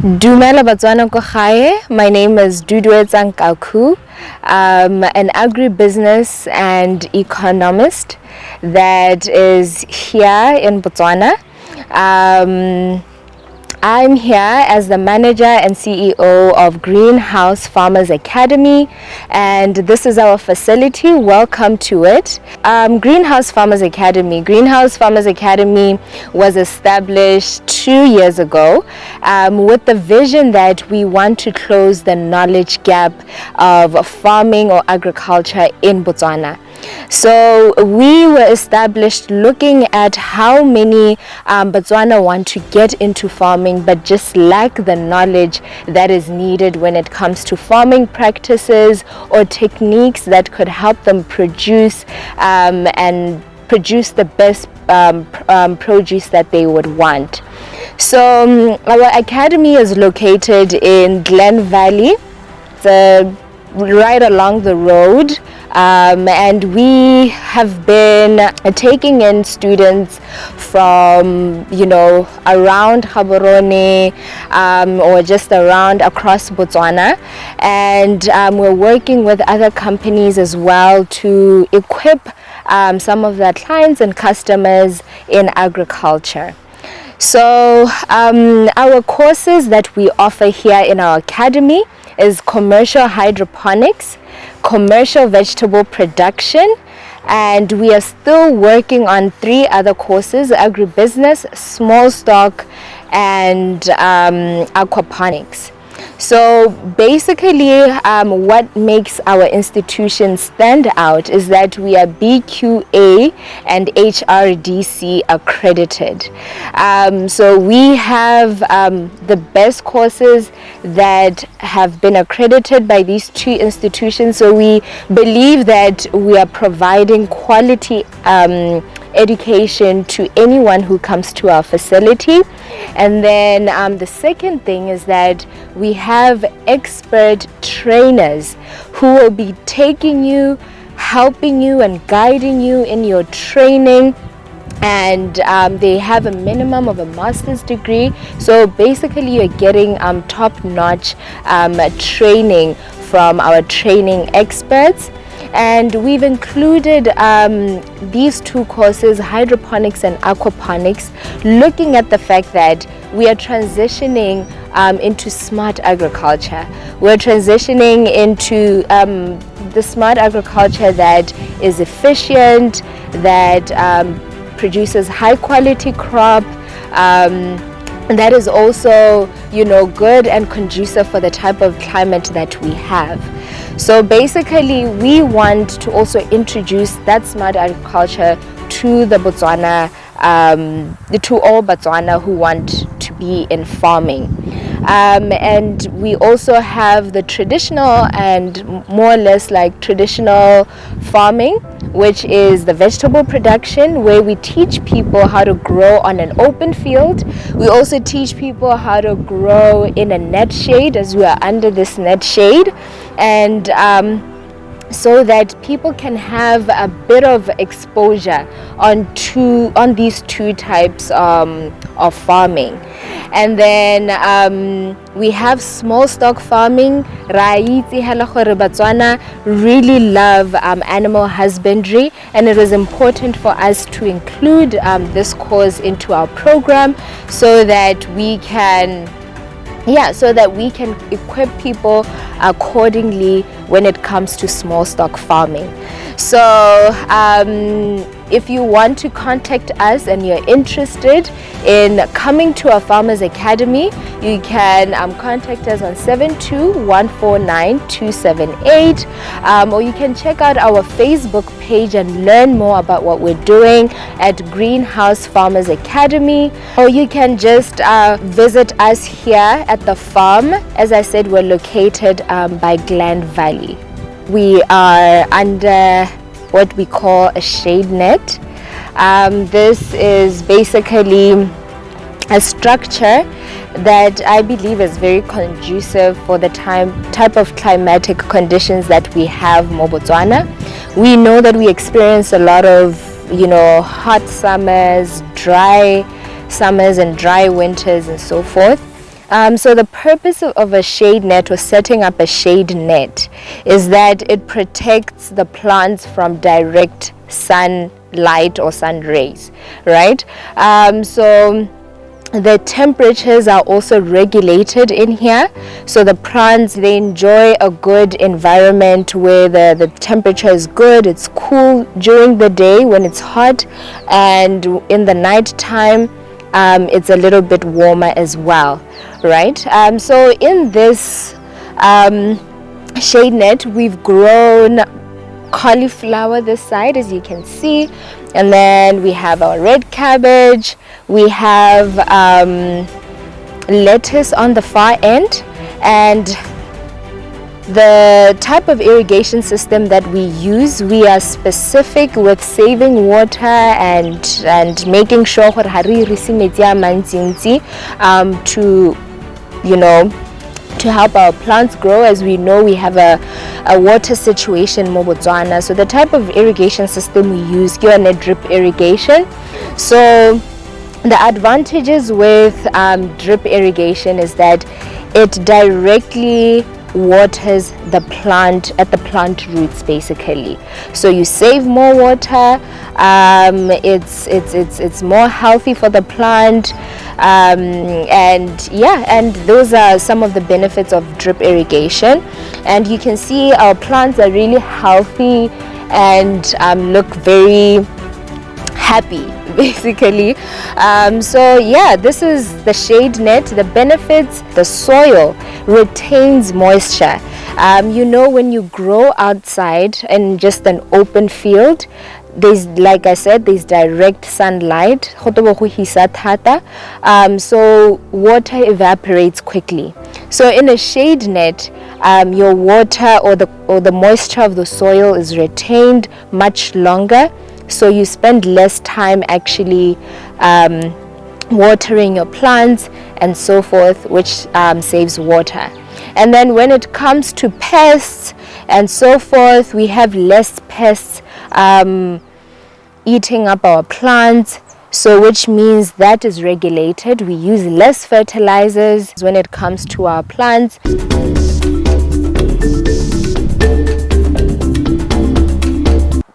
Dumela Batswana ko gae. My name is Duduetsang Kaku. An agribusiness and economist that is here in Botswana. I'm here as the manager and CEO of Greenhouse Farmers Academy, and this is our facility. Welcome to it. Greenhouse Farmers Academy was established 2 years ago with the vision that we want to close the knowledge gap of farming or agriculture in Botswana. So we were established looking at how many Botswana want to get into farming but just lack the knowledge that is needed when it comes to farming practices or techniques that could help them produce and produce the best produce that they would want. So our academy is located in Glen Valley. It's right along the road. And we have been taking in students from, around Gaborone or just around across Botswana. And we're working with other companies as well to equip some of their clients and customers in agriculture. So our courses that we offer here in our academy is commercial hydroponics, commercial vegetable production, and we are still working on 3 other courses: agribusiness, small stock, and aquaponics. So basically what makes our institution stand out is that we are BQA and HRDC accredited. So we have the best courses that have been accredited by these 2 institutions. So we believe that we are providing quality education to anyone who comes to our facility. And then the second thing is that we have expert trainers who will be taking you, helping you and guiding you in your training, and they have a minimum of a master's degree. So basically you're getting top-notch training from our training experts. And we've included these 2 courses, hydroponics and aquaponics, looking at the fact that we are transitioning into smart agriculture. We're transitioning into the smart agriculture that is efficient, that produces high quality crop, that is also, good and conducive for the type of climate that we have. So basically we want to also introduce that smart agriculture to the Botswana, to all Botswana who want to be in farming. And we also have the traditional and more or less like traditional farming, which is the vegetable production, where we teach people how to grow on an open field. We also teach people how to grow in a net shade, as we are under this net shade, and so that people can have a bit of exposure on these 2 types of farming. And then we have small stock farming. Batswana really love animal husbandry, and it is important for us to include this course into our program so that we can equip people accordingly when it comes to small stock farming. So if you want to contact us and you're interested in coming to our Farmers Academy, you can contact us on 72149278, or you can check out our Facebook page and learn more about what we're doing at Greenhouse Farmers Academy, or you can just visit us here at the farm. As I said, we're located by Glen Valley. We are under what we call a shade net. This is basically a structure that I believe is very conducive for the type of climatic conditions that we have in Botswana. We know that we experience a lot of hot summers, dry summers and dry winters and so forth. So the purpose of a shade net or setting up a shade net is that it protects the plants from direct sunlight or sun rays, right? So the temperatures are also regulated in here, so the plants, they enjoy a good environment where the temperature is good. It's cool during the day when it's hot, and in the night time it's a little bit warmer as well, right? So in this shade net, we've grown cauliflower this side, as you can see, and then we have our red cabbage, we have lettuce on the far end. And the type of irrigation system that we use, we are specific with saving water and making sure to, you know, to help our plants grow. As we know, we have a water situation in Botswana, so the type of irrigation system we use here is drip irrigation. So the advantages with drip irrigation is that it directly waters the plant at the plant roots, basically. So you save more water, it's more healthy for the plant, and yeah, and those are some of the benefits of drip irrigation. And you can see our plants are really healthy and look very happy, basically. So yeah, this is the shade net. The benefits: the soil retains moisture. You know, when you grow outside in just an open field, there's, like I said, there's direct sunlight, so water evaporates quickly. So in a shade net, your water or the moisture of the soil is retained much longer, so you spend less time actually watering your plants and so forth, which saves water. And then when it comes to pests and so forth, we have less pests eating up our plants, so which means that is regulated. We use less fertilizers when it comes to our plants.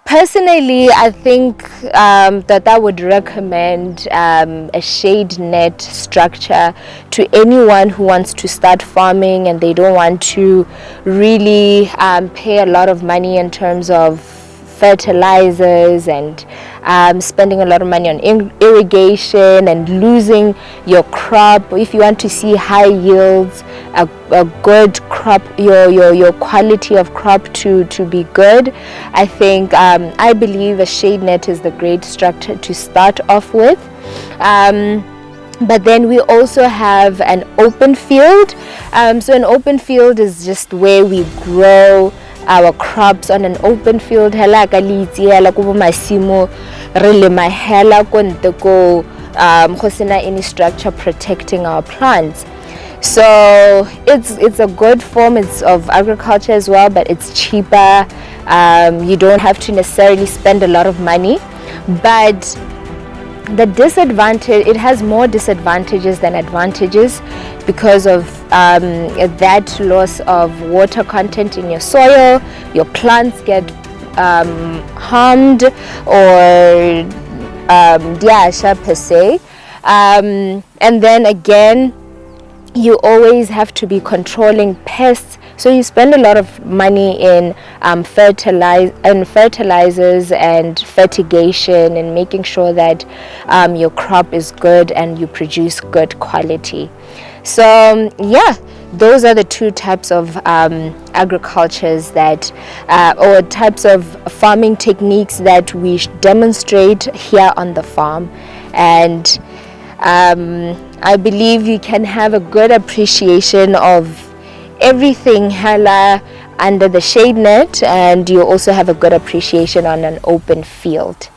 Personally, I think that I would recommend a shade net structure to anyone who wants to start farming and they don't want to really pay a lot of money in terms of fertilizers and spending a lot of money on irrigation and losing your crop. If you want to see high yields, a good crop, your quality of crop to be good, I think I believe a shade net is the great structure to start off with. But then we also have an open field. So an open field is just where we grow our crops on an open field. Any structure protecting our plants. So it's a good form of agriculture as well, but it's cheaper. You don't have to necessarily spend a lot of money, but the disadvantage, it has more disadvantages than advantages because of that loss of water content in your soil. Your plants get harmed or per se, and then again, you always have to be controlling pests, so you spend a lot of money in fertilizers and fertigation and making sure that your crop is good and you produce good quality. So yeah, those are the two types of agricultures that or types of farming techniques that we demonstrate here on the farm. And I believe you can have a good appreciation of everything hella under the shade net, and you also have a good appreciation on an open field.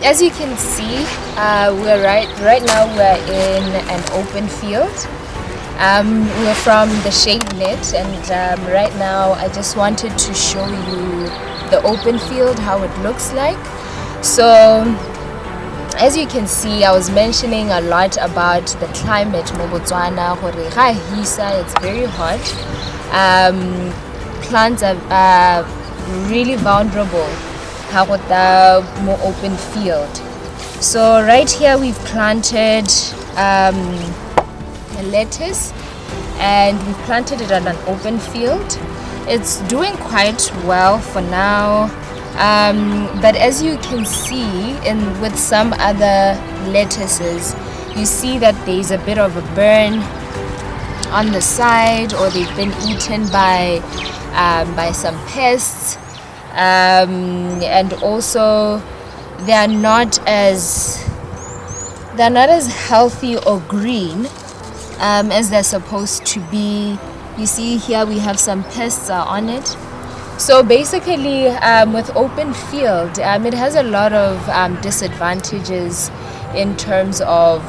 As you can see, we're right now we're in an open field, We're from the shade net, and right now I just wanted to show you the open field, how it looks like. So as you can see, I was mentioning a lot about the climate in Botswana. It's very hot. Plants are really vulnerable more open field. So right here we've planted a lettuce, and we planted it on an open field. It's doing quite well for now, but as you can see with some other lettuces, you see that there's a bit of a burn on the side, or they've been eaten by some pests, and also they're not as healthy or green as they're supposed to be. You see here we have some pests on it. So basically, with open field, it has a lot of disadvantages in terms of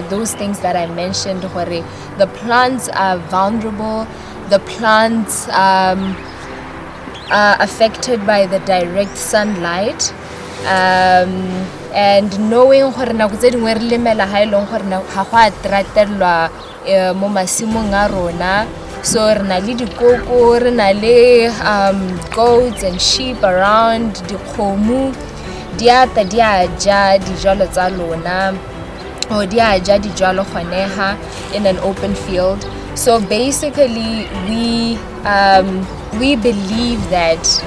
those things that I mentioned. The plants are vulnerable. The plants are affected by the direct sunlight. And knowing hore nako tse dingwe re lemela ha ile hore ha go a tratelwa mo masimong a rona, so re na le dikoko, re na le goats and sheep around, dikgomo di a ja dijalo tsa lona, or di a ja dijalo kgoneha in an open field. So basically we believe that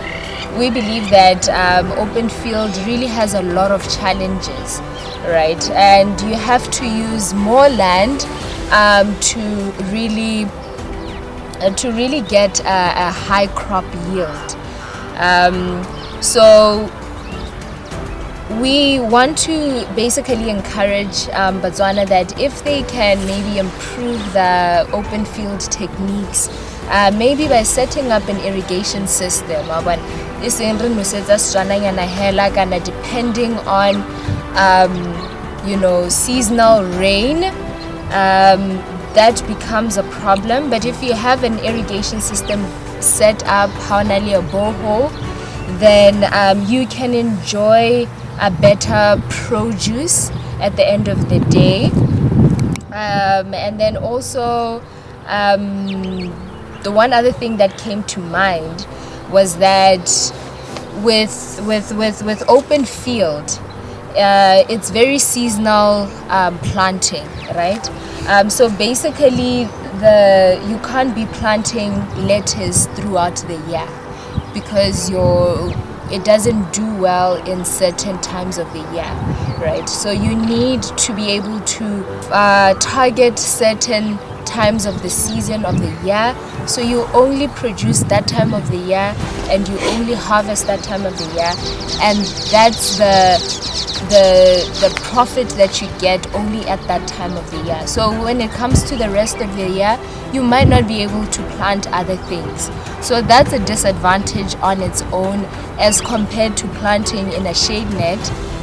open field really has a lot of challenges, right? And you have to use more land to really get a high crop yield. So we want to basically encourage Botswana that if they can maybe improve the open field techniques, maybe by setting up an irrigation system, depending on seasonal rain, that becomes a problem. But if you have an irrigation system set up, a borehole, then you can enjoy a better produce at the end of the day. And then also the one other thing that came to mind was that with open field, it's very seasonal planting, right? So basically you can't be planting lettuce throughout the year, because it doesn't do well in certain times of the year, right? So you need to be able to target certain times of the season of the year, so you only produce that time of the year and you only harvest that time of the year, and that's the profit that you get only at that time of the year. So when it comes to the rest of the year, you might not be able to plant other things. So that's a disadvantage on its own as compared to planting in a shade net,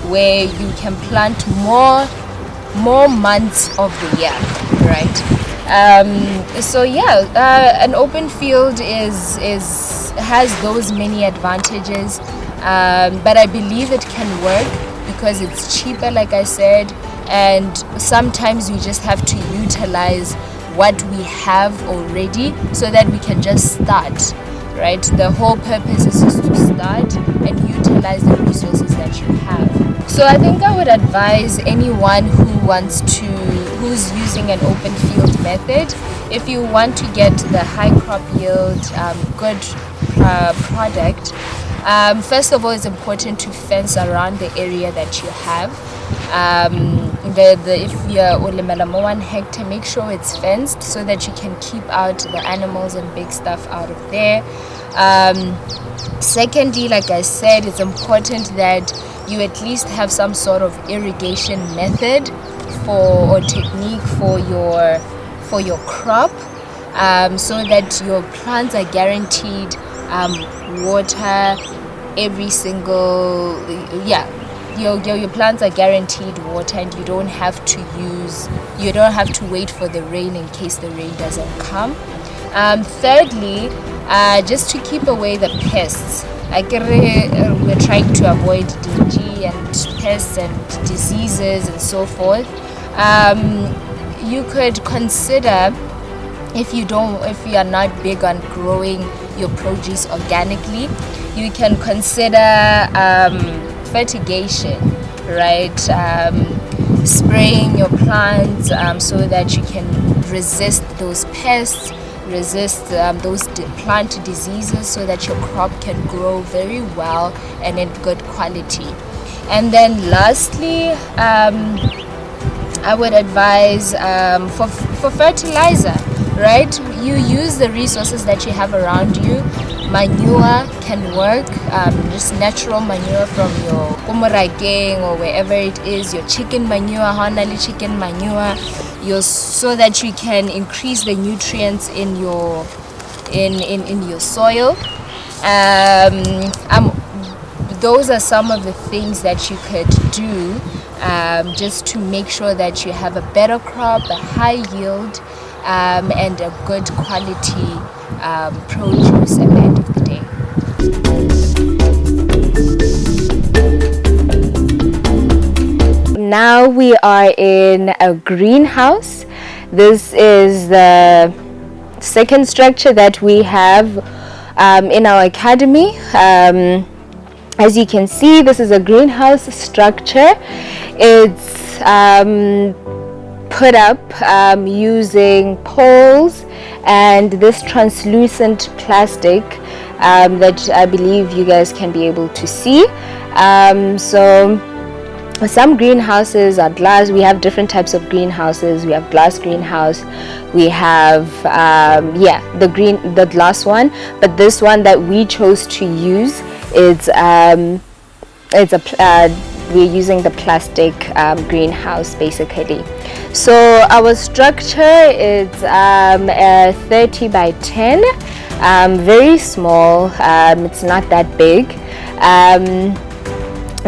where you can plant more months of the year, right? So yeah, an open field has those many advantages, but I believe it can work because it's cheaper, like I said, and sometimes we just have to utilize what we have already so that we can just start, right? The whole purpose is just to start and utilize the resources that you have. So I think I would advise anyone who's using an open field method, if you want to get the high crop yield, good product, first of all, it's important to fence around the area that you have. If you're 1 hectare, make sure it's fenced so that you can keep out the animals and big stuff out of there. Secondly, like I said, it's important that you at least have some sort of irrigation method or technique for your crop, so that your plants are guaranteed water every single your plants are guaranteed water, and you don't have to wait for the rain in case the rain doesn't come. Thirdly, just to keep away the pests. We're trying to avoid DG and pests and diseases and so forth. You could consider, if you are not big on growing your produce organically, you can consider fertigation, right? Spraying your plants so that you can resist those pests, resist those plant diseases, so that your crop can grow very well and in good quality. And then lastly, I would advise for fertilizer, right? You use the resources that you have around you. Manure can work, just natural manure from your kumurageng or wherever it is, your chicken manure, honali chicken manure, so that you can increase the nutrients in your soil. Those are some of the things that you could do just to make sure that you have a better crop, a high yield, and a good quality produce at the end of the day. Now we are in a greenhouse. This is the second structure that we have in our academy. As you can see, this is a greenhouse structure. It's put up using poles and this translucent plastic that I believe you guys can be able to see. So some greenhouses are glass. We have different types of greenhouses. We have glass greenhouse. We have the glass one, but this one that we chose to use is we're using the plastic greenhouse basically. So our structure is 30 by 10, very small. It's not that big.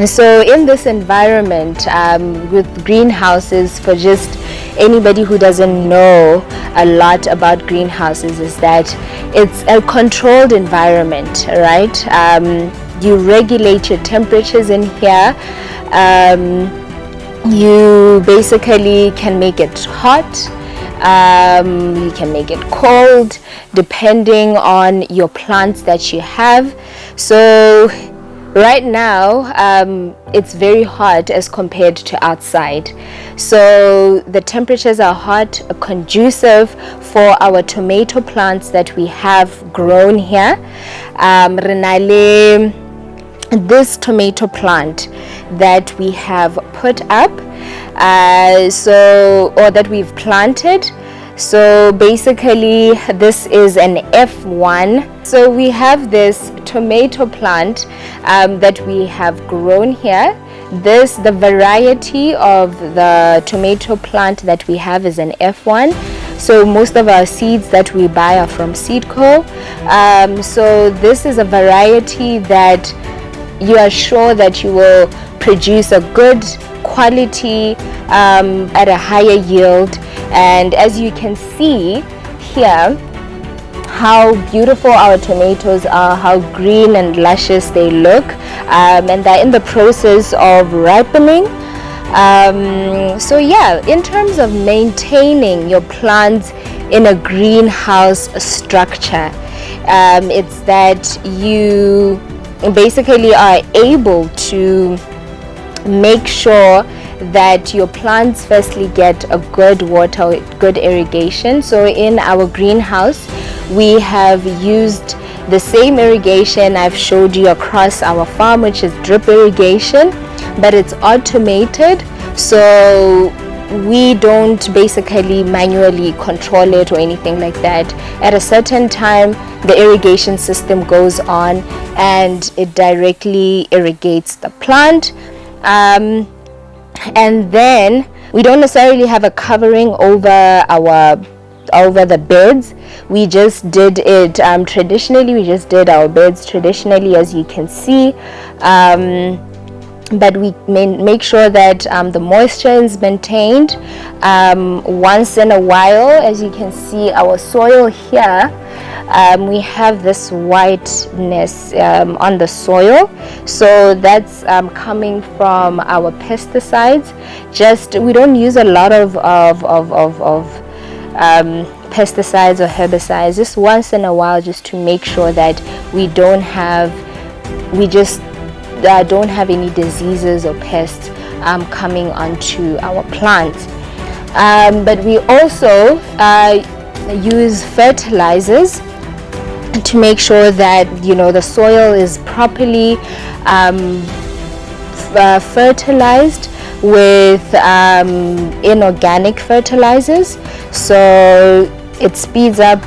So in this environment, with greenhouses, for just anybody who doesn't know a lot about greenhouses, is that it's a controlled environment, right? You regulate your temperatures in here. You basically can make it hot, you can make it cold, depending on your plants that you have. So right now it's very hot as compared to outside, so the temperatures are hot, conducive for our tomato plants that we have grown here. Renale, this tomato plant that we have put up, or that we've planted. So basically this is an F1. So we have this tomato plant that we have grown here. The variety of the tomato plant that we have is an F1. So most of our seeds that we buy are from Seedco. So this is a variety that you are sure that you will produce a good quality at a higher yield. And as you can see here, how beautiful our tomatoes are, how green and luscious they look, and they're in the process of ripening. So yeah, in terms of maintaining your plants in a greenhouse structure, it's that you basically are able to make sure that your plants firstly get a good water, good irrigation. So in our greenhouse we have used the same irrigation I've showed you across our farm, which is drip irrigation, but it's automated, so we don't basically manually control it or anything like that. At a certain time the irrigation system goes on and it directly irrigates the plant. And then we don't necessarily have a covering over the beds. We just did it traditionally. We just did our beds traditionally, as you can see. but we make sure that the moisture is maintained once in a while. As you can see, our soil here, we have this whiteness on the soil, so that's coming from our pesticides. We don't use a lot of pesticides or herbicides, just once in a while, just to make sure that we don't have any diseases or pests coming onto our plants. But we also use fertilizers to make sure that the soil is properly fertilized with inorganic fertilizers, so it speeds up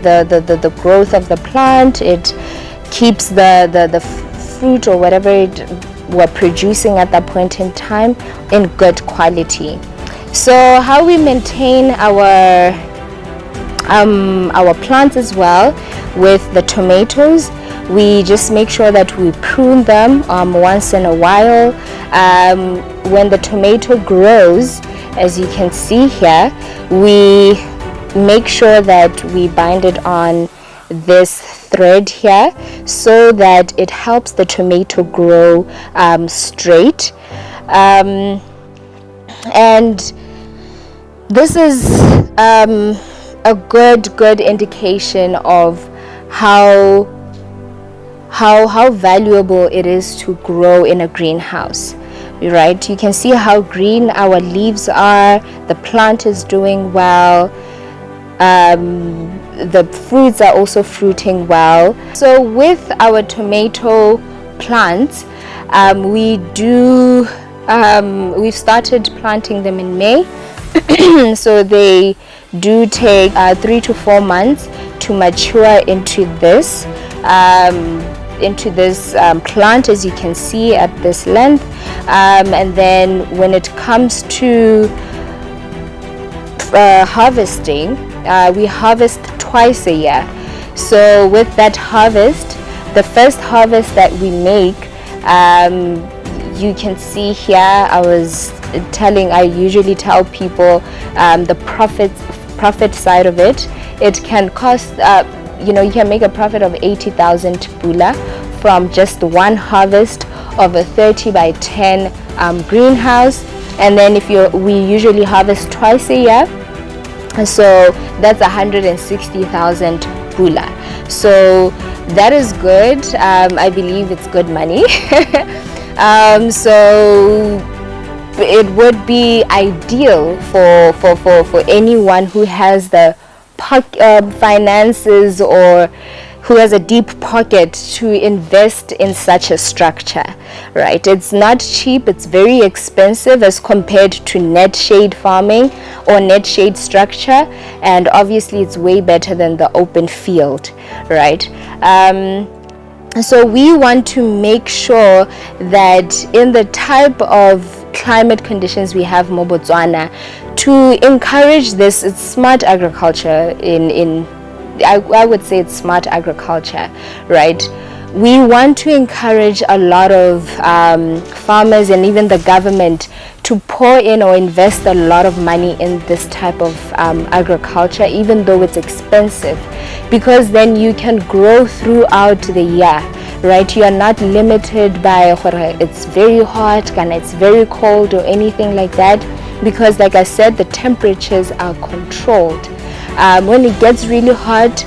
the growth of the plant. It keeps the fruit or whatever we're producing at that point in time in good quality. So how we maintain our plants as well with the tomatoes, we just make sure that we prune them once in a while. When the tomato grows, as you can see here, we make sure that we bind it on this thread here, so that it helps the tomato grow straight, and this is a good indication of how valuable it is to grow in a greenhouse, right? You can see how green our leaves are, the plant is doing well, the fruits are also fruiting well. So with our tomato plants, we've started planting them in May. So they do take 3 to 4 months to mature into this plant, as you can see, at this length, and then when it comes to harvesting, we harvest twice a year. So with that harvest, the first harvest that we make, you can see here, I usually tell people the profit side of it. It can cost, you can make a profit of 80,000 pula from just one harvest of a 30 by 10 greenhouse. And then we usually harvest twice a year, so that's 160,000 pula. So that is good. I believe it's good money. So it would be ideal for anyone who has the finances or who has a deep pocket to invest in such a structure, right? It's not cheap, it's very expensive as compared to net shade farming or net shade structure, and obviously it's way better than the open field, right? So we want to make sure that in the type of climate conditions we have in Botswana, to encourage this, it's smart agriculture. I would say it's smart agriculture, right? We want to encourage a lot of farmers and even the government to pour in or invest a lot of money in this type of agriculture, even though it's expensive, because then you can grow throughout the year, right? You are not limited by it's very hot and it's very cold or anything like that, because like I said, the temperatures are controlled. When it gets really hot,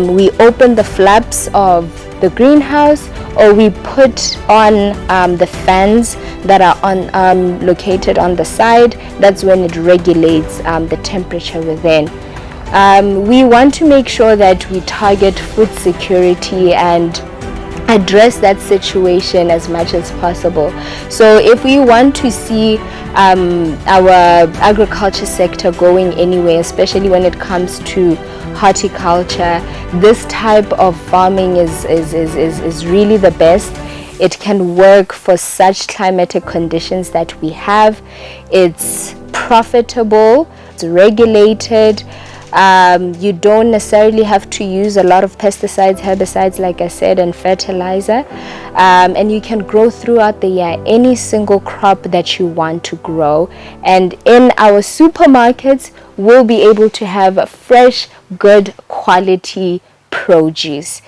we open the flaps of the greenhouse, or we put on the fans that are located on the side. That's when it regulates the temperature within. We want to make sure that we target food security and address that situation as much as possible. So if we want to see our agriculture sector going anywhere, especially when it comes to horticulture, this type of farming is really the best. It can work for such climatic conditions that we have. It's profitable, it's regulated, You don't necessarily have to use a lot of pesticides, herbicides, like I said, and fertilizer. And you can grow throughout the year any single crop that you want to grow. And in our supermarkets, we'll be able to have fresh, good quality produce.